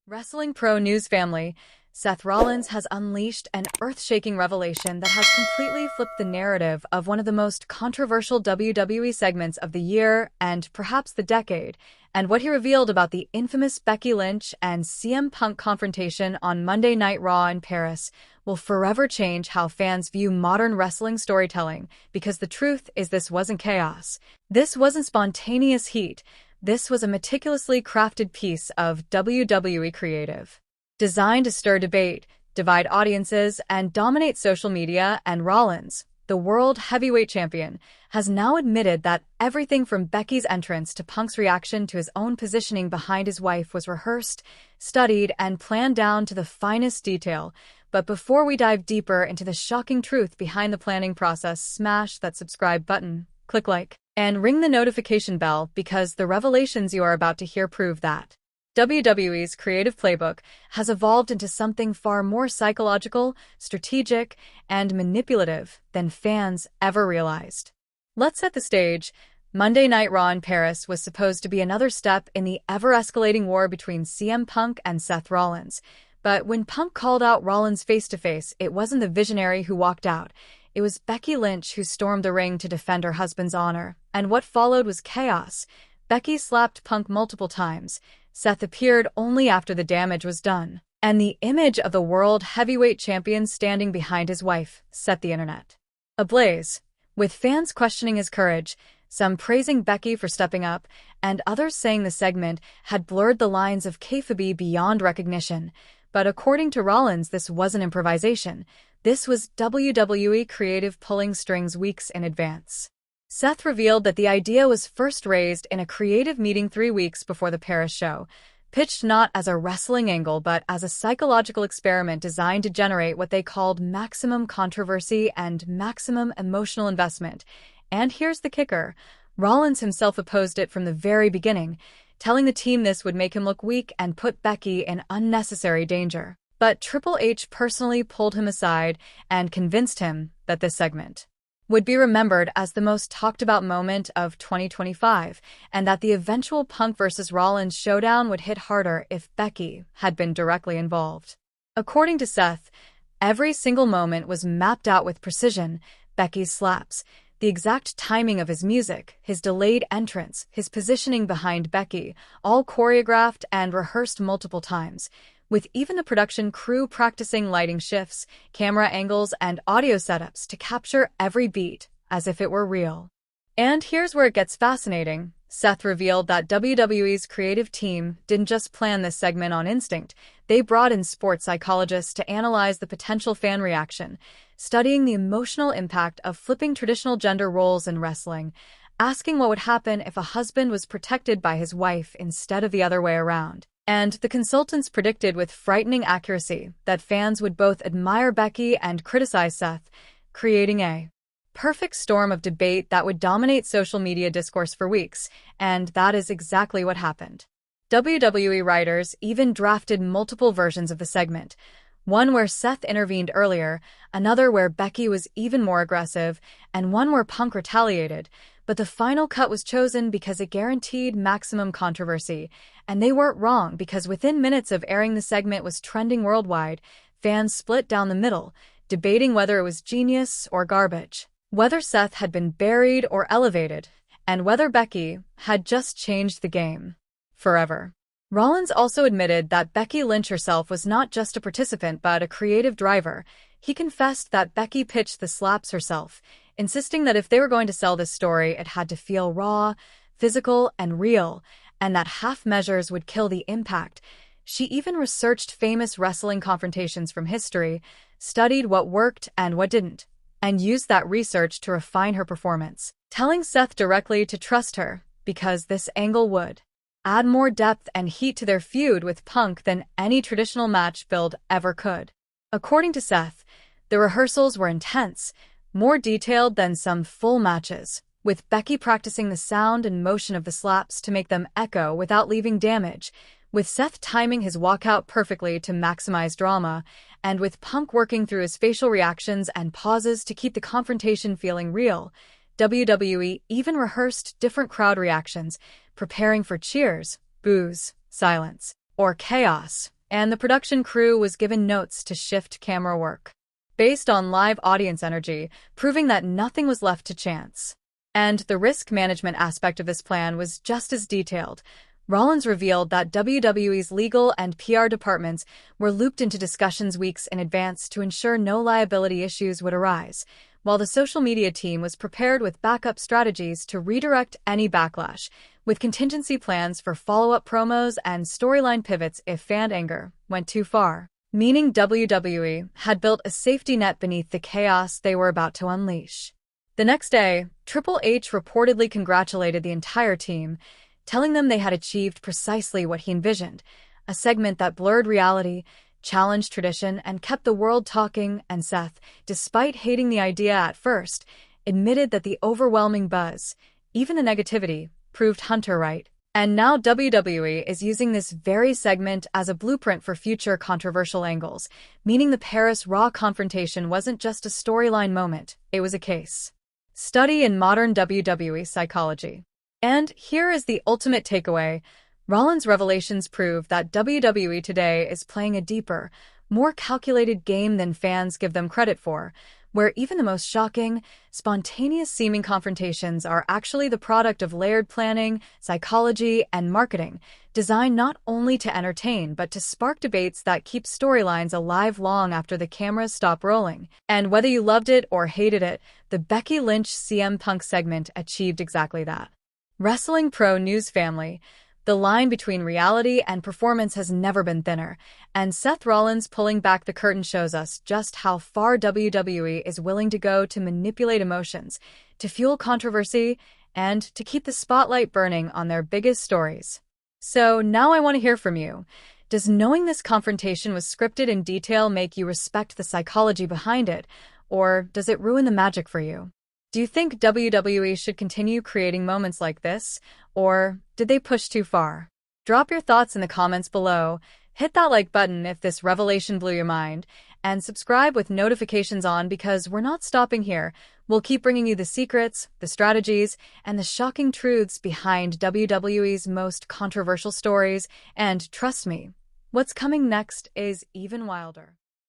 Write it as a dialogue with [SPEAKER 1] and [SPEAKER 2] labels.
[SPEAKER 1] Wrestling Pro News family, Seth Rollins has unleashed an earth-shaking revelation that has completely flipped the narrative of one of the most controversial WWE segments of the year and perhaps the decade, and what he revealed about the infamous Becky Lynch and CM Punk confrontation on Monday Night Raw in Paris will forever change how fans view modern wrestling storytelling, because the truth is this wasn't chaos. This wasn't spontaneous heat. This was a meticulously crafted piece of WWE creative, designed to stir debate, divide audiences, and dominate social media. And Rollins, the world heavyweight champion, has now admitted that everything from Becky's entrance to Punk's reaction to his own positioning behind his wife was rehearsed, studied, and planned down to the finest detail. But before we dive deeper into the shocking truth behind the planning process, smash that subscribe button, click like, and ring the notification bell, because the revelations you are about to hear prove that WWE's creative playbook has evolved into something far more psychological, strategic, and manipulative than fans ever realized. Let's set the stage. Monday Night Raw in Paris was supposed to be another step in the ever-escalating war between CM Punk and Seth Rollins. But when Punk called out Rollins face-to-face, it wasn't the visionary who walked out. It was Becky Lynch who stormed the ring to defend her husband's honor, and what followed was chaos. Becky slapped Punk multiple times. Seth appeared only after the damage was done, and the image of the world heavyweight champion standing behind his wife set the internet ablaze, with fans questioning his courage, some praising Becky for stepping up, and others saying the segment had blurred the lines of kayfabe beyond recognition. But according to Rollins, this wasn't improvisation. This was WWE creative pulling strings weeks in advance. Seth revealed that the idea was first raised in a creative meeting 3 weeks before the Paris show, pitched not as a wrestling angle but as a psychological experiment designed to generate what they called maximum controversy and maximum emotional investment. And here's the kicker: Rollins himself opposed it from the very beginning, telling the team this would make him look weak and put Becky in unnecessary danger. But Triple H personally pulled him aside and convinced him that this segment would be remembered as the most talked-about moment of 2025, and that the eventual Punk vs. Rollins showdown would hit harder if Becky had been directly involved. According to Seth, every single moment was mapped out with precision: Becky's slaps, the exact timing of his music, his delayed entrance, his positioning behind Becky, all choreographed and rehearsed multiple times, with even the production crew practicing lighting shifts, camera angles, and audio setups to capture every beat as if it were real. And here's where it gets fascinating. Seth revealed that WWE's creative team didn't just plan this segment on instinct. They brought in sports psychologists to analyze the potential fan reaction, studying the emotional impact of flipping traditional gender roles in wrestling, asking what would happen if a husband was protected by his wife instead of the other way around. And the consultants predicted with frightening accuracy that fans would both admire Becky and criticize Seth, creating a perfect storm of debate that would dominate social media discourse for weeks. And that is exactly what happened. WWE writers even drafted multiple versions of the segment, one where Seth intervened earlier, another where Becky was even more aggressive, and one where Punk retaliated. But the final cut was chosen because it guaranteed maximum controversy. And they weren't wrong, because within minutes of airing, the segment was trending worldwide. Fans split down the middle, debating whether it was genius or garbage, whether Seth had been buried or elevated, and whether Becky had just changed the game forever. Rollins also admitted that Becky Lynch herself was not just a participant but a creative driver. He confessed that Becky pitched the slaps herself, insisting that if they were going to sell this story, it had to feel raw, physical, and real, and that half measures would kill the impact. She even researched famous wrestling confrontations from history, studied what worked and what didn't, and used that research to refine her performance, telling Seth directly to trust her, because this angle would add more depth and heat to their feud with Punk than any traditional match build ever could. According to Seth, the rehearsals were intense, more detailed than some full matches, with Becky practicing the sound and motion of the slaps to make them echo without leaving damage, with Seth timing his walkout perfectly to maximize drama, and with Punk working through his facial reactions and pauses to keep the confrontation feeling real. WWE even rehearsed different crowd reactions, preparing for cheers, boos, silence, or chaos, and the production crew was given notes to shift camera work based on live audience energy, proving that nothing was left to chance. And the risk management aspect of this plan was just as detailed. Rollins revealed that WWE's legal and PR departments were looped into discussions weeks in advance to ensure no liability issues would arise, while the social media team was prepared with backup strategies to redirect any backlash, with contingency plans for follow-up promos and storyline pivots if fan anger went too far, meaning WWE had built a safety net beneath the chaos they were about to unleash. The next day, Triple H reportedly congratulated the entire team, telling them they had achieved precisely what he envisioned, a segment that blurred reality, challenged tradition, and kept the world talking. And Seth, despite hating the idea at first, admitted that the overwhelming buzz, even the negativity, proved Hunter right. And now WWE is using this very segment as a blueprint for future controversial angles, meaning the Paris Raw confrontation wasn't just a storyline moment, it was a case study in modern WWE psychology. And here is the ultimate takeaway. Rollins' revelations prove that WWE today is playing a deeper, more calculated game than fans give them credit for, where even the most shocking, spontaneous-seeming confrontations are actually the product of layered planning, psychology, and marketing, designed not only to entertain but to spark debates that keep storylines alive long after the cameras stop rolling. And whether you loved it or hated it, the Becky Lynch CM Punk segment achieved exactly that. Wrestling Pro News family, the line between reality and performance has never been thinner, and Seth Rollins pulling back the curtain shows us just how far WWE is willing to go to manipulate emotions, to fuel controversy, and to keep the spotlight burning on their biggest stories. So now I want to hear from you. Does knowing this confrontation was scripted in detail make you respect the psychology behind it, or does it ruin the magic for you? Do you think WWE should continue creating moments like this, or did they push too far? Drop your thoughts in the comments below, hit that like button if this revelation blew your mind, and subscribe with notifications on because we're not stopping here. We'll keep bringing you the secrets, the strategies, and the shocking truths behind WWE's most controversial stories, and trust me, what's coming next is even wilder.